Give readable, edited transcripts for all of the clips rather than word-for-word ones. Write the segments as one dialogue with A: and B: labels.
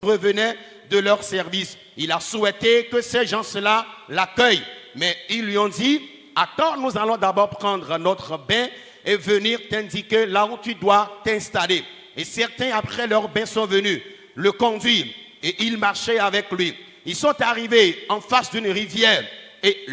A: revenaient de leur service. Il a souhaité que ces gens-là l'accueillent. Mais ils lui ont dit, attends, nous allons d'abord prendre notre bain et venir t'indiquer là où tu dois t'installer. Et certains, après leur bain, sont venus le conduire et ils marchaient avec lui. Ils sont arrivés en face d'une rivière et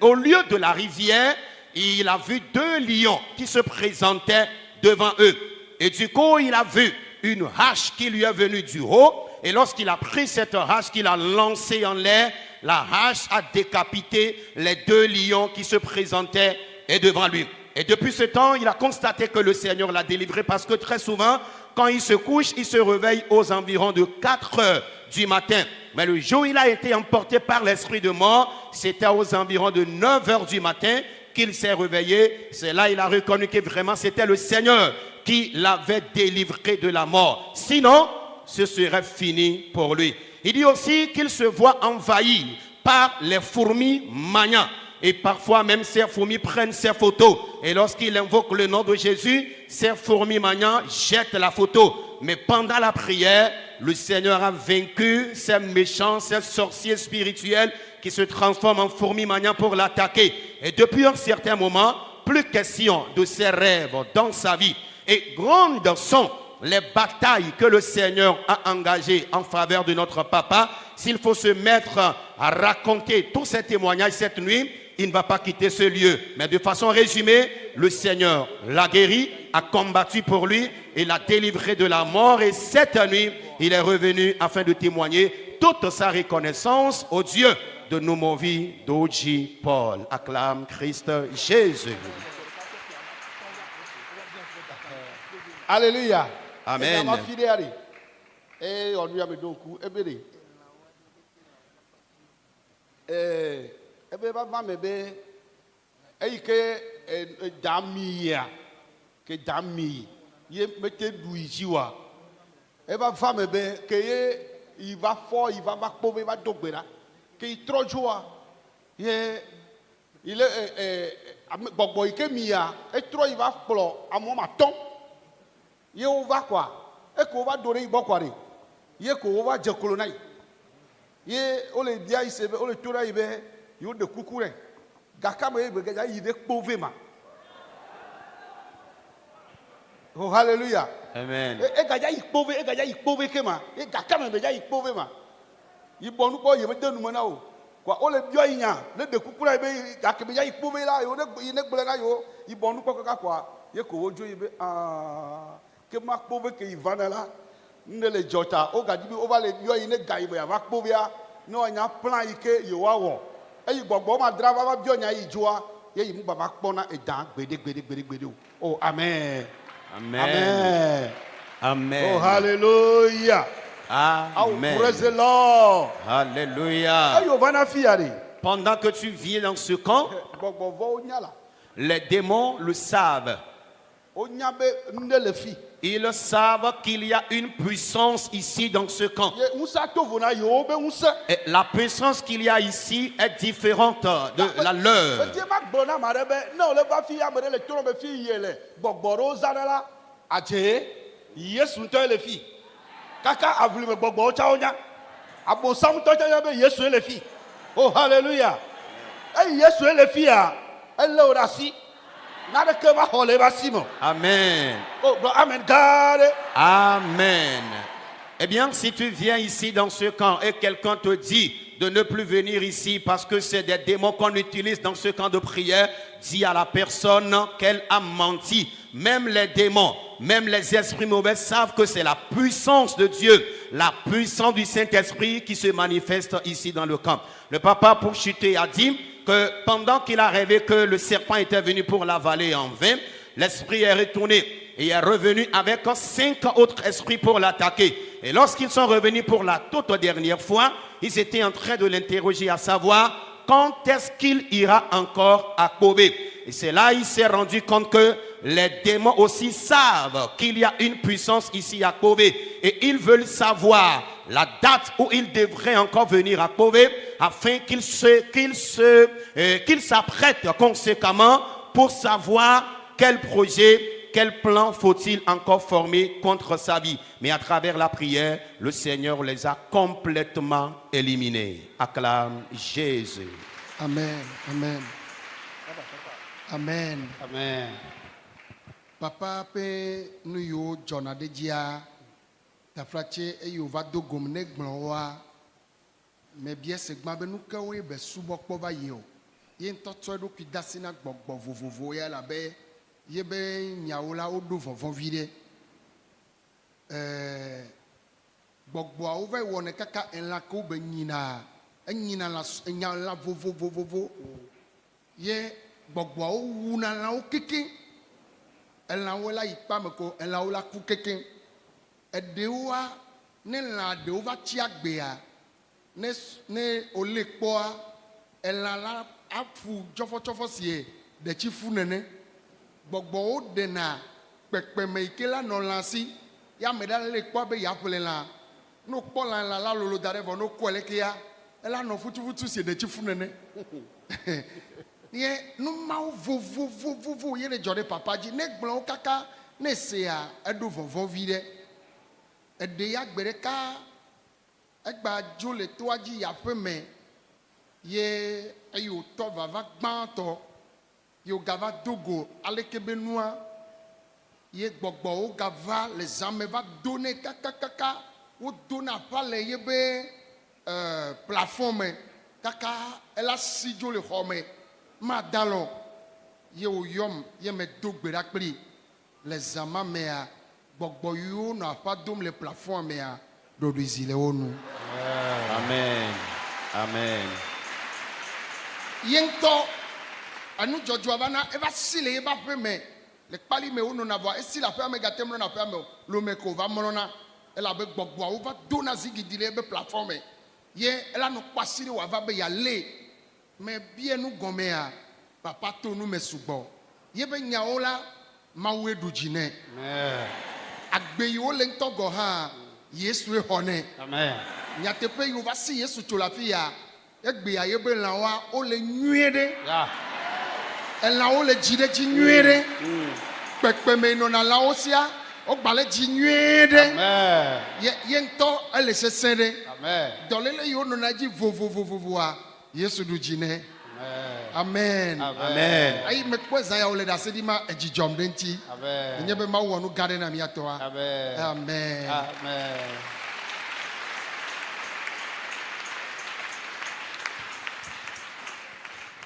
A: au lieu de la rivière, il a vu 2 lions qui se présentaient devant eux. Et du coup, il a vu une hache qui lui est venue du haut. Et lorsqu'il a pris cette hache qu'il a lancée en l'air, la hache a décapité les 2 lions qui se présentaient devant lui. Et depuis ce temps, il a constaté que le Seigneur l'a délivré parce que très souvent, quand il se couche, il se réveille aux environs de 4 heures du matin. Mais le jour où il a été emporté par l'esprit de mort, c'était aux environs de 9 heures du matin qu'il s'est réveillé. C'est là qu'il a reconnu que vraiment c'était le Seigneur qui l'avait délivré de la mort. Sinon, ce serait fini pour lui. Il dit aussi qu'il se voit envahi par les fourmis maniant. Et parfois même ces fourmis prennent ses photos. Et lorsqu'il invoque le nom de Jésus, ces fourmis maniant jettent la photo. Mais pendant la prière, le Seigneur a vaincu ces méchants, ces sorciers spirituels qui se transforment en fourmis maniant pour l'attaquer. Et depuis un certain moment, plus question de ses rêves dans sa vie. Et grandes sont les batailles que le Seigneur a engagées en faveur de notre papa. S'il faut se mettre à raconter tous ces témoignages cette nuit, il ne va pas quitter ce lieu. Mais de façon résumée, le Seigneur l'a guéri, a combattu pour lui et l'a délivré de la mort. Et cette nuit, il est revenu afin de témoigner toute sa reconnaissance au Dieu de nos movies d'O.J. Paul. Acclame Christ Jésus.
B: Alléluia.
A: Amen.
B: Et on lui a mis donc ebe baba mebe eyike damia ke dami ye mete duijiwa eba va mebe ke ye il va fort il va pove va dogbera ke il trojoa ye il est gbogbo ike mia e tro il va plo amo maton ye o va quoi e ko va dore igbo kware ye ko va je kolonai ye o le dia isebe o le tora ibe yo de kukure gakama ye begeja yide pove ma. Oh hallelujah.
A: Amen.
B: E gaja ikpove kema e gakama beja ikpove ma ibonu ko ye medenu mana o kwa o le bio yinya le de kukura be gakama beja ikpove la yo ne gbele na yo ibonu ko kaka kwa ye ko ojo ibe ke ma kpove ke ivana la ndele jota o gaji bi o va le bio yine ga ibe ya va kpove ya no nya plan ike yo wa wo eyi gbogbo ma drava va bio nya ijoa ye yi mu baba kpona edan gbede. Oh amen.
A: Amen.
B: Amen.
A: Amen.
B: Oh hallelujah.
A: Amen.
B: Oh, praise the Lord.
A: Hallelujah.
B: Ayo vana fiari.
A: Pendant que tu viens dans ce camp,
B: Gbogbo vo nyala.
A: les démons le savent.
B: O nyabe ndele fi.
A: Ils savent qu'il y a une puissance ici dans ce camp.
B: Ye unsa to vona yo be unsa.
A: Et la puissance qu'il y a ici est différente de la leur.
B: Dieu ma gbona marebe no le va fi amere le toro be fi yele. Gbogbo ro zanala aje Yesu to le fi. Kaka avulu me gbogbo o cha onya. Abo sam to cha be Yesu le fi. Oh hallelujah. Eh Yesu le fi a ele ora si.
A: Amen.
B: Oh, amen. God.
A: Amen. Eh bien, si tu viens ici dans ce camp et quelqu'un te dit de ne plus venir ici parce que c'est des démons qu'on utilise dans ce camp de prière, dis à la personne qu'elle a menti. Même les démons, même les esprits mauvais savent que c'est la puissance de Dieu, la puissance du Saint-Esprit qui se manifeste ici dans le camp. Le papa, pour chuter, a dit que pendant qu'il a rêvé que le serpent était venu pour l'avaler en vain, l'esprit est retourné et est revenu avec 5 autres esprits pour l'attaquer. Et lorsqu'ils sont revenus pour la toute dernière fois, ils étaient en train de l'interroger à savoir quand est-ce qu'il ira encore à Kobe. Et c'est là qu'il s'est rendu compte que les démons aussi savent qu'il y a une puissance ici à Kobe. Et ils veulent savoir la date où ils devraient encore venir à Kobe afin qu'ils s'apprêtent conséquemment pour savoir quel projet quel plan faut-il encore former contre sa vie? Mais à travers la prière, le Seigneur les a complètement éliminés. Acclame Jésus.
C: Amen. Amen. Amen.
B: Amen.
C: Papa pe nu yo John de dia ta frache e yo va do gom ne gbon wa me bie se gba be nu ka we be subo kpo ba ye o ye ntoto do ki dasina gbogbo vovovo ya la be ye be nyawo la o do vovon vide gbogbo a o ve wo ne kaka en la ko be nyina la nya la vovovo ye gbogbo a o wu na la o kiki elãwo la yi kpa me ko elãwo la ku keke eɖewoa ne lã ɖewo va tsi agbea ne ole kpɔa elã la afu tsɔfɔtsɔfɔ sie ɖetsi fu nene gbɔgbɔwo ɖena kpekpeme yi ke la nɔ lã si ya ame ɖe le kpɔ be yeaƒle lã no kpɔ lã la lolo da ɖe vɔ no kɔe le ke ya ela nɔ futufutu sie ɖetsi fu nene ye numawo vovovovovo ye le dzɔ ɖe papa dzi ne gblɔwo kaka ne sea eɖo vɔvɔ vi ɖe eɖe ya gbe ɖeka egba dzo le toa dzi yaƒe me ye eye wòtɔ vava gbãtɔ ye wògava dogo aleke be nua ye gbɔgbɔwo gava le zãme va do ne kakakaka wodo na aƒa le ye be plafond me kaka ela si dzo le xɔ me madalo ye wòyɔm ye me do gbe ɖa kpli le zama mea gbɔgbɔ yiwo nɔ aƒa dom le plafond mea ɖoɖoe zi le wo nu.
A: Amen. Amen.
C: Ye ŋutɔ enudzɔdzɔa va na eva si le yeba ƒe me le kpali me wonɔna vɔa esi le aƒea me gate mlɔna aƒea me o lome ko va mlɔna elabe gbɔgbɔawo va dona zigidi le ebe plafond me ye ela nɔ kpasi ɖe wòava be yalé me bie nu gɔmea papa to nu me sugbɔ ye be nyawo la Mawu ɖu dzi nɛ agbe yiwo le ŋutɔ gɔ hã Yesu xɔ nɛ nyateƒe yiwo va si Yesu tso le afi ya egbea ye be lãwoa wole nyuie ɖe elãwo le dzi ɖe dzi nyuie ɖe kpekpeme nɔna lãwo sia wogba le dzi nyuie ɖe ye ŋutɔ ele sesẽ ɖe dɔléle yiwo nɔna dzi vovovovovoa Yesu ɖu dzi nɛ amen
A: Amen.
C: ayi mekpɔ zã ya wole ɖe ase ɖi ma edzidzɔm ɖe ŋuti enye be Mawu wɔ nu gã ɖe na mía tɔa amen.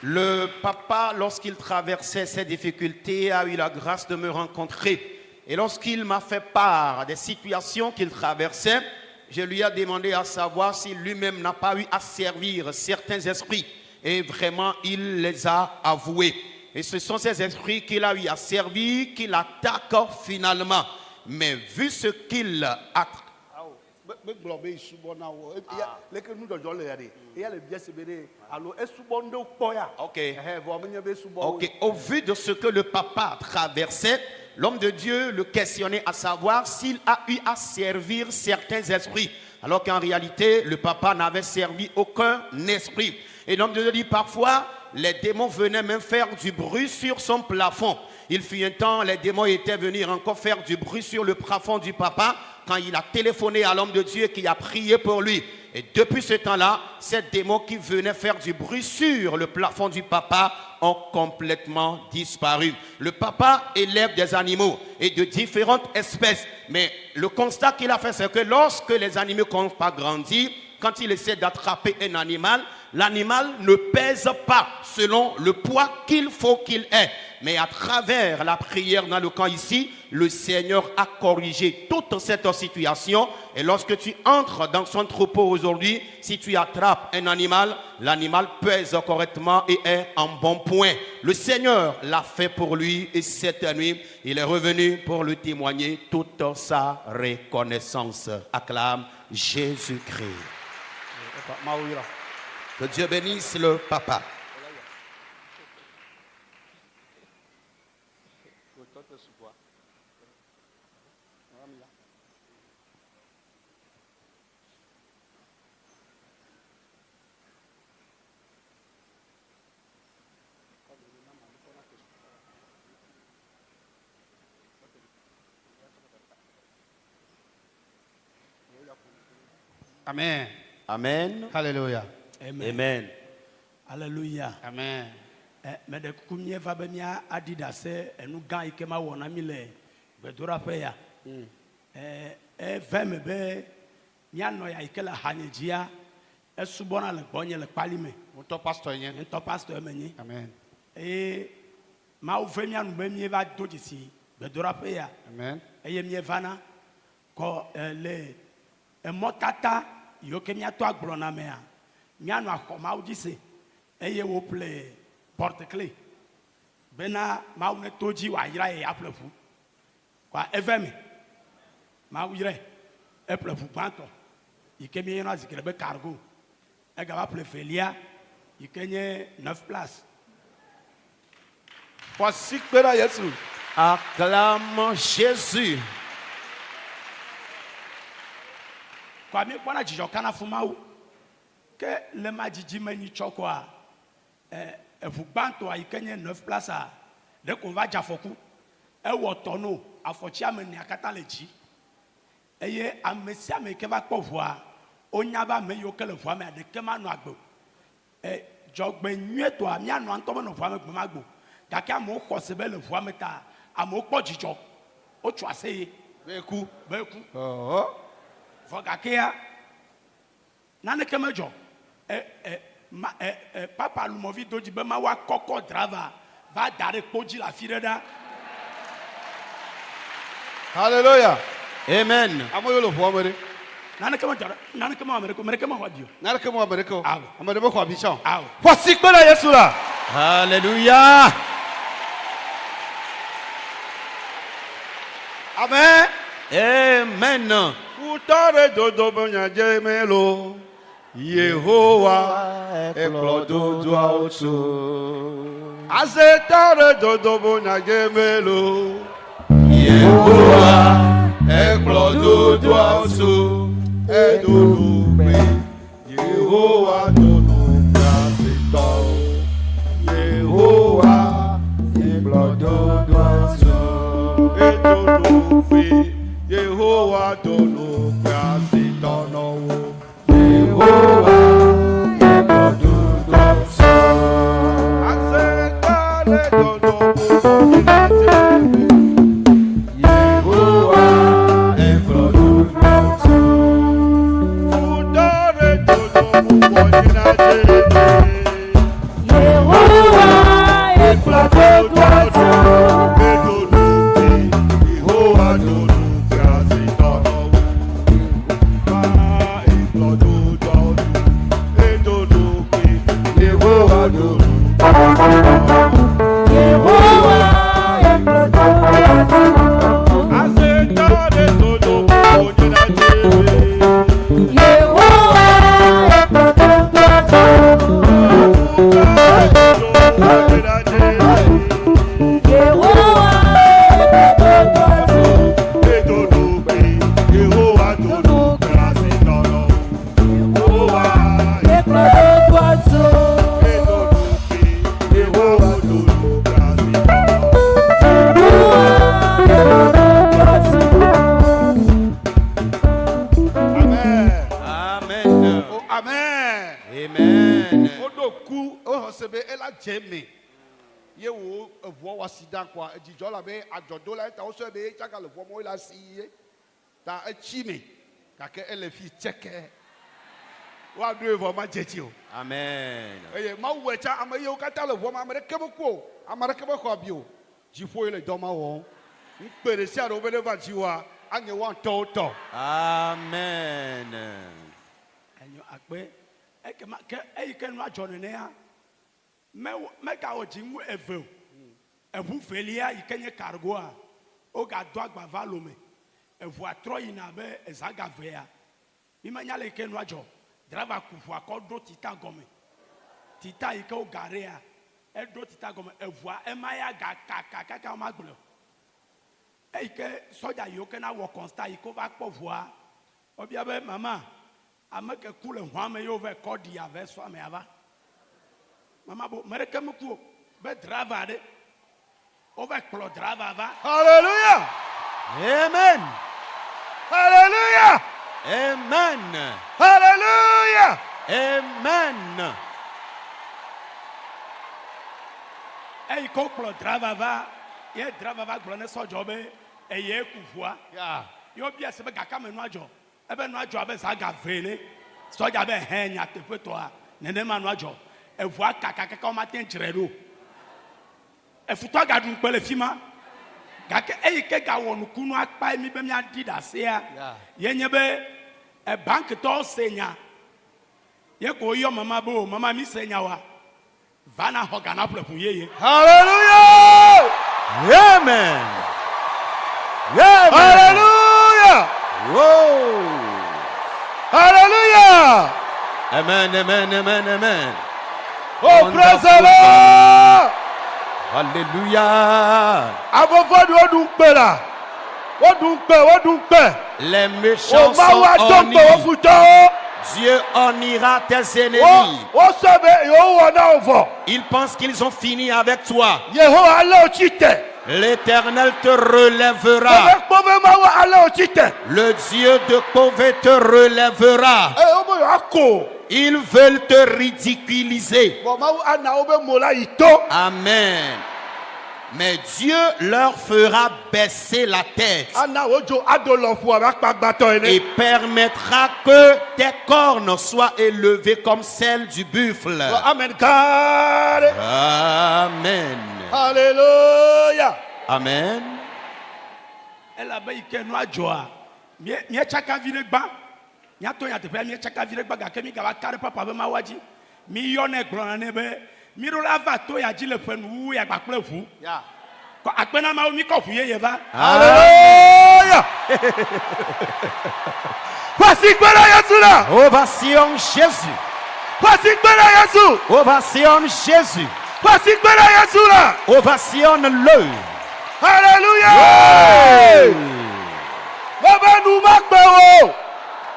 A: Le papa, lorsqu'il traversait ces difficultés, a eu la grâce de me rencontrer. Et lorsqu'il m'a fait part des situations qu'il traversait, je lui ai demandé à savoir si lui-même n'a pas eu à servir certains esprits. Et vraiment, il les a avoués. Et ce sont ces esprits qu'il a eu à servir, qu'il attaque finalement. Mais vu ce qu'il a... Ok. Au vu de ce que le papa traversait, l'homme de Dieu le questionnait à savoir s'il a eu à servir certains esprits. Alors qu'en réalité, le papa n'avait servi aucun esprit. Et l'homme de Dieu dit parfois, les démons venaient même faire du bruit sur son plafond. Il fut un temps, les démons étaient venus encore faire du bruit sur le plafond du papa quand il a téléphoné à l'homme de Dieu qui a prié pour lui. Et depuis ce temps-là, ces démons qui venaient faire du bruit sur le plafond du papa ont complètement disparu. Le papa élève des animaux et de différentes espèces. Mais le constat qu'il a fait, c'est que lorsque les animaux n'ont pas grandi, quand il essaie d'attraper un animal, l'animal ne pèse pas selon le poids qu'il faut qu'il ait. Mais à travers la prière dans le camp ici, le Seigneur a corrigé toute cette situation. Et lorsque tu entres dans son troupeau aujourd'hui, si tu attrapes un animal, l'animal pèse correctement et est en bon point. Le Seigneur l'a fait pour lui et cette nuit, il est revenu pour lui témoigner toute sa reconnaissance. Acclame Jésus-Christ. Que Dieu bénisse le papa.
B: Amen.
A: Amen.
B: Hallelujah.
A: Amen.
D: Alléluia.
B: Amen.
D: Mais de combien va bien Adidas et nous gagnons que ma wona mille bedora peya. 20 be nya no ya ikela hanejia e subona le bonye le palime.
B: Mon pasteur yen.
D: En to pasteur meni.
B: Amen.
D: Et ma ouve mia no be mi va dojisi bedora peya.
B: Amen.
D: Eye mi vana ko le e motata yo ke mia to agbro na mea. Mia no akoma udise. Eye wo play porte clé. Bena ma une toji wa ira e aplefu. Kwa evemi. Ma uire e plefu panto. Ikemi yana zikirebe cargo. E gaba plefelia. Ikenye 9 places.
B: Voici que là Jésus.
A: Acclame Jésus.
D: Kwa mi kwana jijokana fumau. Que le majiji meni chokwa. Efubanto a ikenye 9 places a de ko va jafoku e wo tono afochi ameni akata leji eye amesi ameke va kpovua onya ba me yo kele vua me de kema no agbo jogbe nyeto a mi anu anto no vua me gbe magbo gake amo khose be le vua me ta amo kpo jijo o tu aseye beku
B: Oh.
D: fo gake ya nane kemejo papa lumovi doji be ma wa koko driver va dare poji la fireda.
B: Hallelujah.
A: Amen.
B: Amoyo lo fo amere.
D: Nane kema jara, nane kema amere kema wadio.
B: Nare ke mo amere ko.
D: Amen.
B: Amere mo ko abisan.
D: Amen.
B: Voici que là Jésus là.
A: Alléluia.
B: Amen.
A: Amen.
B: Utare dodo bonya jemelo. Yehowa eklodo auto. Azetare dodo bonya jemelo. Yehowa eklodo auto. Edolupe. Yehowa dono brasito. Yehowa eklodo auto. Edolupe. Yehowa dono brasito no. Kwa jijola be ajodola ta oso be chaka le fomo la siye ta echime kake ele fi cheke wa do evo ma chechi o
A: Amen.
B: eye ma wecha amaye o kata le fomo amere keboko amare keboko abio jifo ile doma wo npere si aro be le va jiwa anye wa to
A: Amen.
D: Enyo akpe ekema ke eyike no ajone ne ya me ka o jimu eveu evu felia ikenye cargo a o ga do agba valome evu atro ina be ezaga vea imanya le kenu ajo driver kufu akodo tita gome tita ike o garea edo tita gome evu emaya ga kaka o magbulo eike soja yoke na wo constant iko va povua obia be mama ameke kule hwame yo ve kodi ya ve so ame ava mama bo mereke mku be driver de over driver va.
B: Hallelujah.
A: Amen.
B: Hallelujah.
A: Amen.
B: Alléluia.
A: Amen.
D: Eyi ko kplɔ dravava ye dravava gblɔ ne sɔdzɔ be eye ku ʋua
B: Yeah.
D: yɔ bia se be gaka me nu adzɔ ebe nu adzɔ abe za ga ve ne sɔdza be hɛn nya teƒe tɔa nenema nu adzɔ eʋua kaka kaka wɔn ate dzre ɖo efutɔ gaɖu ŋukpe le fi ma gake eyi ke gawɔ nukunu akpa mi be miaɖi ɖe asia yenye be bankitɔwo se nya ye ko woyɔ mama be o mama mi se nya wa va na xɔ gana ƒleƒu yeye.
B: Hallelujah.
A: Amen. Amen.
B: Hallelujah.
A: Whoa.
B: Hallelujah.
A: Amen, amen, amen, amen.
B: Oh, praise the Lord.
A: Alléluia.
B: Abofo du odunpe la. Odunpe.
A: Les
B: O
A: méchants
B: ma
A: sont
B: wa dompe o
A: honnis.
B: futo.
A: Dieu honnira tes ennemis.
B: O sebe yo wo na ovo.
A: Ils pensent qu'ils ont fini avec toi.
B: Yehowa ale o chite.
A: L'Éternel te relèvera.
B: Ebe kpove ma wa ale o chite.
A: Le Dieu de Pové te relèvera.
B: O bo yo ako.
A: Ils veulent te ridiculiser.
B: Bo ma wa ana o be mo la ito.
A: Amen. Mais Dieu leur fera baisser la tête
B: Ana ojo adolofu abakpagbato
A: et
B: ene.
A: permettra que tes cornes soient élevées comme celles du buffle.
B: Amen kare.
A: Amen.
B: Hallelujah.
A: Amen.
D: elabe yi ke nu adzɔa mietsaka vi ɖe gbã miato nya teƒea mietsaka vi ɖe gbã gake mi gava ka ɖe papa be mawa dzi mi yɔnɛ gblɔna nɛ be mi ɖo la va to ya dzi le ƒe nuwu ya gba kple ʋu
B: Yeah.
D: kɔ akpena mawo mi kɔ ʋu yeye va
B: Hallelujah. Voici gbera Yesu la.
A: Ovation Jésus.
B: Voici gbera Yesu.
A: Ovation Jésus.
B: Voici gbera Yesu la.
A: Ovationne-le.
B: Hallelujah. Baba nous makbe o.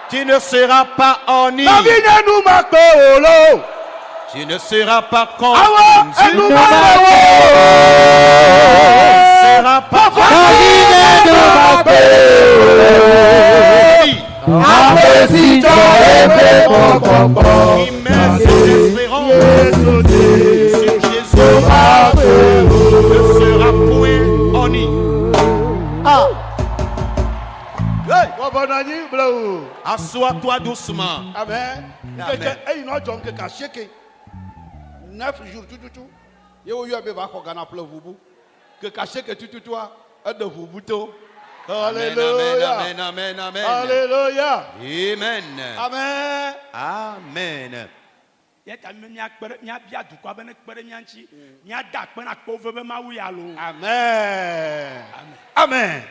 A: Tu ne seras pas honni.
B: David nous makbe o lo.
A: Tu ne seras pas
B: Awa
A: confondu.
B: nous
A: Tu
B: makbe
A: ne seras pas qui met ses espérances sur Jésus ne sera point honni.
B: Hey, wabonani bro.
A: Assois-toi doucement.
B: Amen.
A: Amen.
B: Keke ei no jom ke ka sheke. 9 jours tout. Ye wo yo be ba ko gana ple vubu. Ke ka sheke tout e de vubu to. Hallelujah.
A: Amen, amen, amen.
B: Hallelujah.
A: Amen.
B: Amen.
A: Amen.
D: ye ta mi miakpe ɖe miabia dukɔa be ne kpe ɖe mia ŋuti miada akpe na kpove be mawu ya lo
B: Amen. Amen.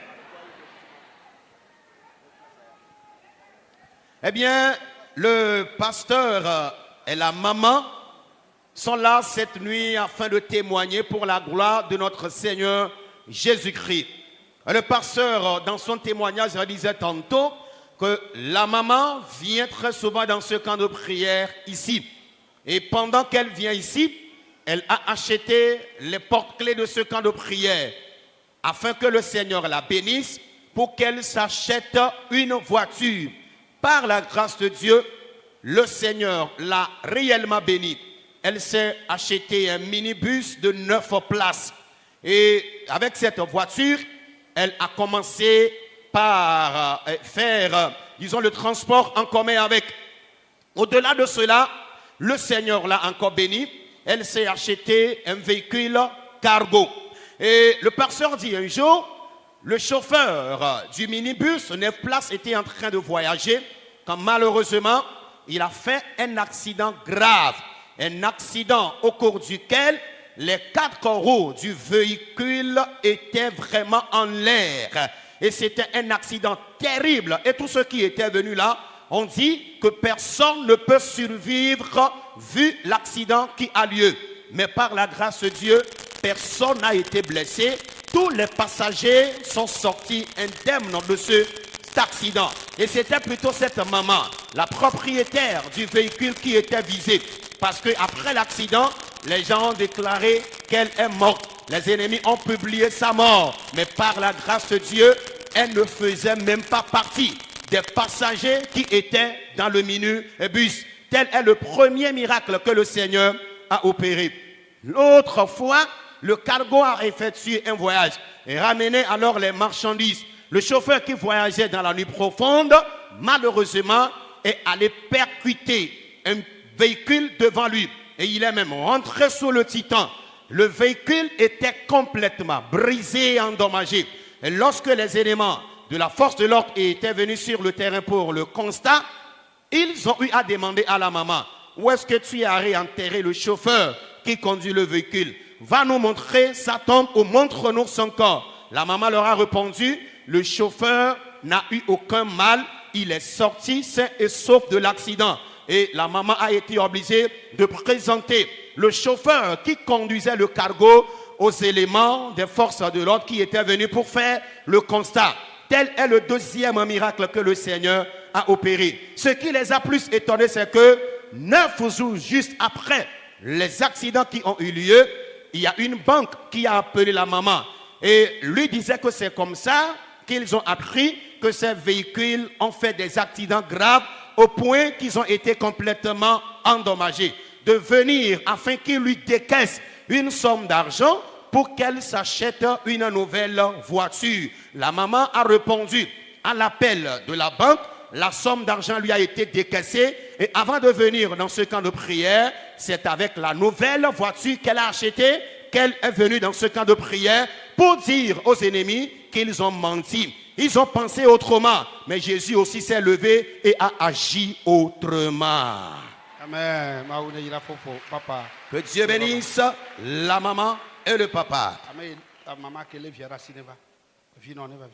A: Eh bien, le pasteur et la maman sont là cette nuit afin de témoigner pour la gloire de notre Seigneur Jésus-Christ. Le pasteur, dans son témoignage, disait tantôt que la maman vient très souvent dans ce camp de prière ici. Et pendant qu'elle vient ici, elle a acheté les porte-clés de ce camp de prière afin que le Seigneur la bénisse pour qu'elle s'achète une voiture. Par la grâce de Dieu, le Seigneur l'a réellement bénie. Elle s'est acheté un minibus de 9 places. Et avec cette voiture, elle a commencé par faire, disons, le transport en commun avec. Au-delà de cela, le Seigneur l'a encore bénie. Elle s'est acheté un véhicule cargo. Et le pasteur dit un jour, le chauffeur du minibus 9 places était en train de voyager quand malheureusement, il a fait un accident grave. Un accident au cours duquel les 4 roues du véhicule étaient vraiment en l'air. Et c'était un accident terrible. Et tous ceux qui étaient venus là ont dit que personne ne peut survivre vu l'accident qui a lieu. Mais par la grâce de Dieu, personne n'a été blessé. Tous les passagers sont sortis indemnes de cet accident. Et c'était plutôt cette maman, la propriétaire du véhicule qui était visée. Parce qu'après l'accident, les gens ont déclaré qu'elle est morte. Les ennemis ont publié sa mort. Mais par la grâce de Dieu, elle ne faisait même pas partie des passagers qui étaient dans le minibus. Tel est le premier miracle que le Seigneur a opéré. L'autre fois, le cargo a effectué un voyage et ramené alors les marchandises. Le chauffeur qui voyageait dans la nuit profonde, malheureusement, est allé percuter un véhicule devant lui. Et il est même rentré sous le Titan. Le véhicule était complètement brisé et endommagé. Et lorsque les éléments de la force de l'ordre étaient venus sur le terrain pour le constat, ils ont eu à demander à la maman, où est-ce que tu as réenterré le chauffeur qui conduit le véhicule? Va nous montrer sa tombe ou montre-nous son corps. La maman leur a répondu, le chauffeur n'a eu aucun mal, il est sorti sain et sauf de l'accident. Et la maman a été obligée de présenter le chauffeur qui conduisait le cargo aux éléments des forces de l'ordre qui étaient venus pour faire le constat. Tel est le deuxième miracle que le Seigneur a opéré. Ce qui les a plus étonnés, c'est que 9 jours juste après les accidents qui ont eu lieu, il y a une banque qui a appelé la maman et lui disait que c'est comme ça qu'ils ont appris que ces véhicules ont fait des accidents graves au point qu'ils ont été complètement endommagés. De venir afin qu'il lui décaisse une somme d'argent pour qu'elle s'achète une nouvelle voiture. La maman a répondu à l'appel de la banque. La somme d'argent lui a été décaissée et avant de venir dans ce camp de prière, c'est avec la nouvelle voiture qu'elle a achetée qu'elle est venue dans ce camp de prière pour dire aux ennemis qu'ils ont menti. Ils ont pensé autrement, mais Jésus aussi s'est levé et a agi autrement.
B: Amen. Papa.
A: Que Dieu bénisse la maman et le papa.
B: Amen. Ta maman qui est viera sineva. Vino neva.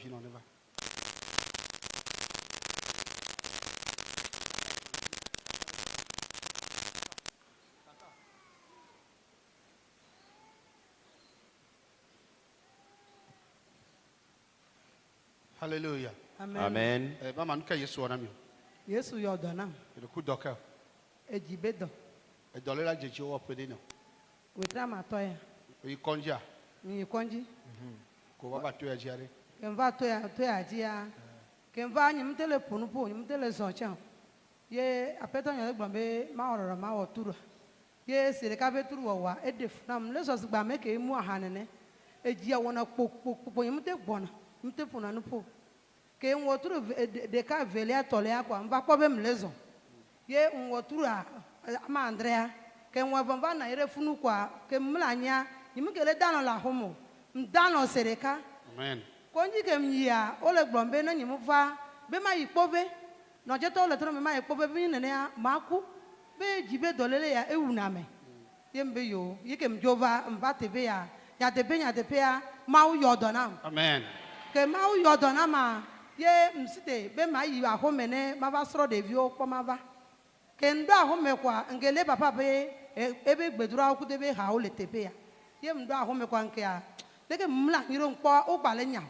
B: Hallelujah.
A: Amen.
B: Maman nous caille sur ami.
E: Yesu yodana.
B: Le coup de cœur.
E: Ejibedo.
B: Et dans le lac de Dieu auprès de nous.
E: Wetra matoya.
B: Il conja.
E: Ni konji.
B: Ko va tu agir.
E: Kemva toya dia. Kemva nyimtele punupo nyimtele soncha. Ye apeto nyale gbambe ma ororo ma oturu. Ye sire ka be turu wa edefnam le so gba me ke mu ahanene. Ejia wona pokpokpo nyimte gbona. Mte puna nupo ke nwoturu de ka velia tolea kwa mba kwa be mlezo ye nwoturu ama Andrea ke nwavamba na ire funu kwa ke mlanya nimukele dano la homo mdano sereka
B: Amen.
E: konji ke mya ole glombe na nyimuva be ma yipobe no jeto le tro me ma yipobe bi nene ya maku be jibe dolele ya ewuname ye mbe yo ye ke mjova mba tebe ya tebe ya ma u yodona.
B: Amen.
E: Que ma ou yodona ma ye msite be ma yi ahomene ma ba sro de vio ko ma ba ke ndo ahome kwa ngele papa be ebe gbedura oku de be ha o le tepe ya ye ndo ahome kwa nke a de ke mla nyiro npo o gbale nya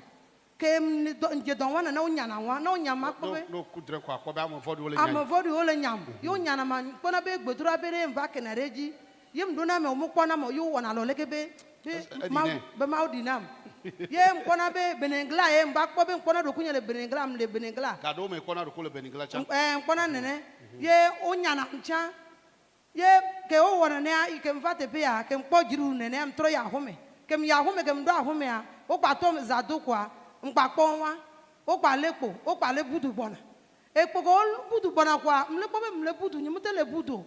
E: ke nje don wana na onya na wa na onya ma ko be
B: no kudre kwa ko ba mo vodu ole
E: nya am vodu ole nya yo nya na ma ko na be gbedura be re mva ke na reji ye ndo na me o mo ko na mo yo wona lo leke be ma odinam ye mkona be benengla ye mbakpo be mkona do kunya le benengla mle benengla
B: kado me kona do ko le benengla cha
E: mkona nene ye onyana ncha ye ke o wona ne ke mfate pe ya ke mkpo jiru nene am tro ya home ke m ya home ke mdo ahome ya o gba to zado kwa mkpakpo nwa o gba lepo o gba le budu bona ekpo ko budu bona kwa mlepo be mle budu nyimutele budu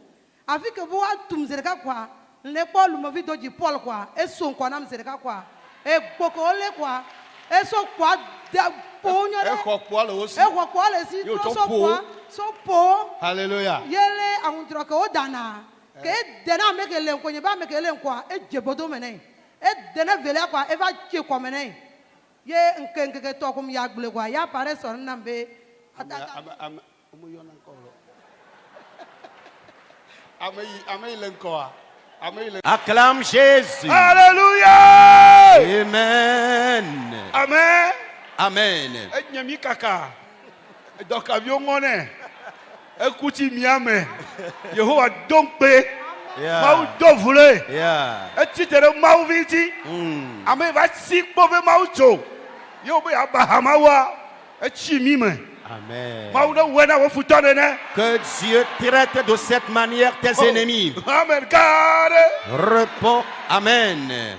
E: afike bo atum zereka kwa lepo lu mo video ji Paul kwa eso kwa na mzereka kwa e boko le kwa eso kwa da ponyo le
B: e ko kwa le osi
E: e ko kwa le si to so kwa so po
B: hallelujah
E: yele awuntro ko odana ke dena meke le nkonye ba meke le nkwa e jebodo mene e dena vele kwa e va che kwa mene ye nke to kum ya gbule kwa ya pare so na mbe ataka
B: omo yo na nko amei le nko
A: Acclame Jésus.
B: Alléluia.
A: Amen.
B: Amen.
A: Amen.
B: Enyami kaka. Donc avion ngone. Ekuti miame. Yehowa dompe. Mau dovule.
A: Yeah.
B: Etitere mau viti. Amen va si pove mau cho. Yo be abahamawa. Echi mime.
A: Amen.
B: Maouda wena wo futone.
A: Que Dieu traite de cette manière tes ennemis.
B: Amen. Kare.
A: Repos. Amen.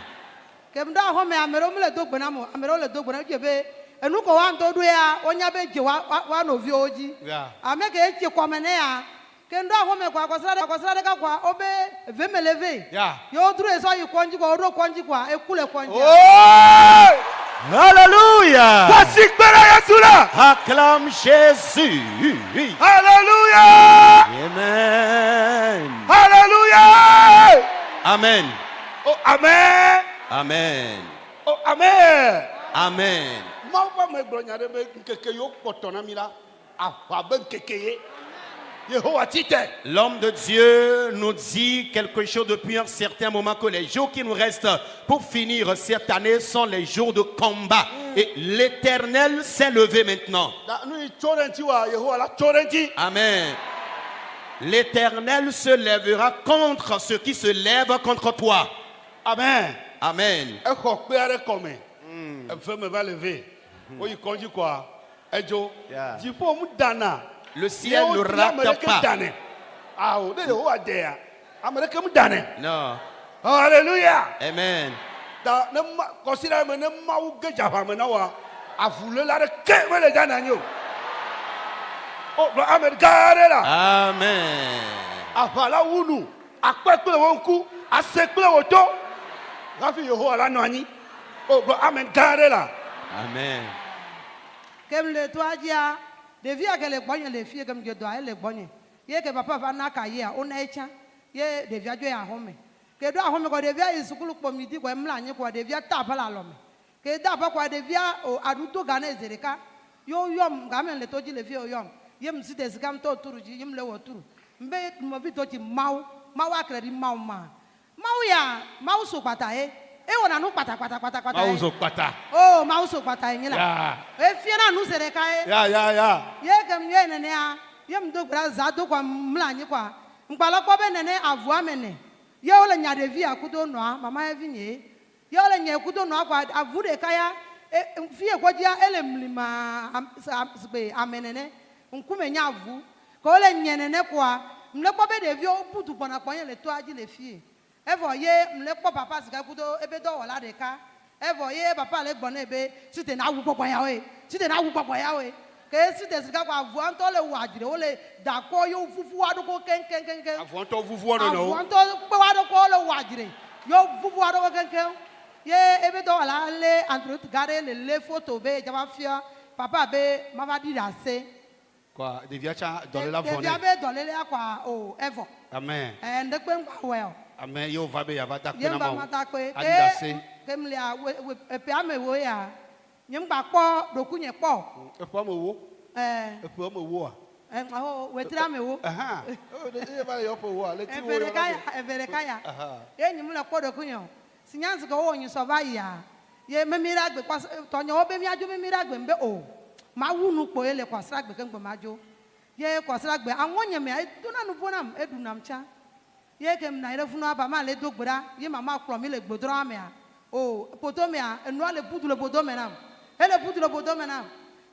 E: Kemda home amero mle dogbona mo amero le dogbona jebe enu ko wa ntodu ya onya be je wa no vi oji
B: Yeah.
E: ameke eche kwamene ya kendo home kwa kosra de kwa obe vemeleve
B: Yeah.
E: yo duru eso yi konji kwa oro konji kwa ekule konji
B: Oh!
A: Alléluia.
B: Voici que Yesu là.
A: Acclame Jésus.
B: Alléluia.
A: Amen.
B: Alléluia.
A: Amen.
B: Oh amen.
A: Amen.
B: Oh amen.
A: Amen.
B: Mau ba me bronya de be keke yo potona mi la. Afa ben keke ye. Yehowa tite.
A: L'homme de Dieu nous dit quelque chose depuis un certain moment que les jours qui nous restent pour finir cette année sont les jours de combat. Et l'Éternel s'est levé maintenant.
B: Da nu chorenti wa Yehowa la chorenti.
A: Amen. L'Éternel se lèvera contre ceux qui se lèvent contre toi.
B: Amen.
A: Amen.
B: E ko pe are come. E fe me va lever. O yi konji kwa. Ejo.
A: Yeah.
B: Jifo mu dana.
A: Le ciel ne rate pas.
B: Ah, oh, de Yehowa there. America mu dane.
A: Non.
B: Hallelujah.
A: Amen.
B: Da ne ma consider me ne ma u geja fa me na wa. Afule la de ke me le dana nyo. Oh, bro America la.
A: Amen.
B: Afala wunu. Akpepe won ku, asekpe wo to. Rafi Yehowa la no ani. Oh, bro America la.
A: Amen.
E: kem le toajia de via ke le gbonye le fie kem je do ai le gbonye ye ke papa va na ka ye a ona echa ye de via jo ya home ke do ahome ko de via isukulu pomiti ko emla anyi ko de via tapala lome ke da pa ko de via o aduto gana ezereka yo yom ga men le toji le fie o yom yem si de skam to turu ji yem le wo turu mbe mo bi to ti mau akredi mau ya mau so pata e wona no pata
B: Mauzo pata.
E: oh mau so pata yin la
B: Yeah.
E: e fie na nu sereka
B: Yeah.
E: ye kem ye nene a ye mdo gbra za do kwa mla anyi kwa mkpalakwa be nene avu amene ye ole nya de vi akudo no a mama evinye ye ole nya akudo no akwa avu de kaya fie kwajia ele mlima sbe amenene nkume nya avu ko ole nya nene kwa mlekwa be de vi obutu pona kwa ye le to aji le fie evo ye mlekwa papa sika kudo ebe do wala de ka evo ye papa le gbon ebe site na awu papa ya we ke site sika kwa avu anto le wajire ole da ko yo fufu adoko ken
B: Avonto vuvu ono no.
E: avu anto pe adoko le wajire yo fufu adoko ken ye ebe do wala le entre gare le photo be jama fia papa be mama di dase
B: Kwa devia cha dole la
E: de
B: vone.
E: via be dole le akwa o evo
B: Amen.
E: and de kwen kwa well
B: Amen. Yo va be ya va ta
E: yem
B: kuna
E: ba
B: ma.
E: mata kwe
B: Adida se.
E: ke mlia epe amewo ya yem ba kpo dokunye kpo
B: E po mo wo.
E: eh
B: E po mo wo.
E: aho wetira mewo
B: Aha. Oh, de ba yo po wo. Le ti wo yo.
E: evere kaya
B: Aha.
E: yenyi mle kpo dokunye sinyanzi ko wonyi so ba ya ye memira gbe kwa tonyo obe mi ajo memira gbe mbe o ma wunu kpo ele kwasra gbe kengbe majo ye kwasra gbe anwonye me eduna nu bonam edunam cha ye kem na ire funu aba ma le dogbara ye mama kro mi le gbodro amia o potomia enu ale budu le podomenam ele budu le podomenam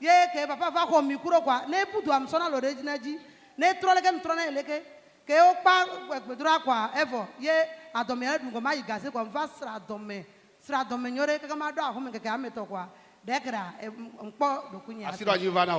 E: ye ke papa fa ko mi kuro kwa ne budu am sona lo rejinaji ne trole kem trona eleke ke o pa gbodro akwa evo ye adome edu go ma yigase kwa mfa sra adome nyore ke ma do ahome ke ameto kwa dekra mpo dokunya
B: Asiro anyi va na.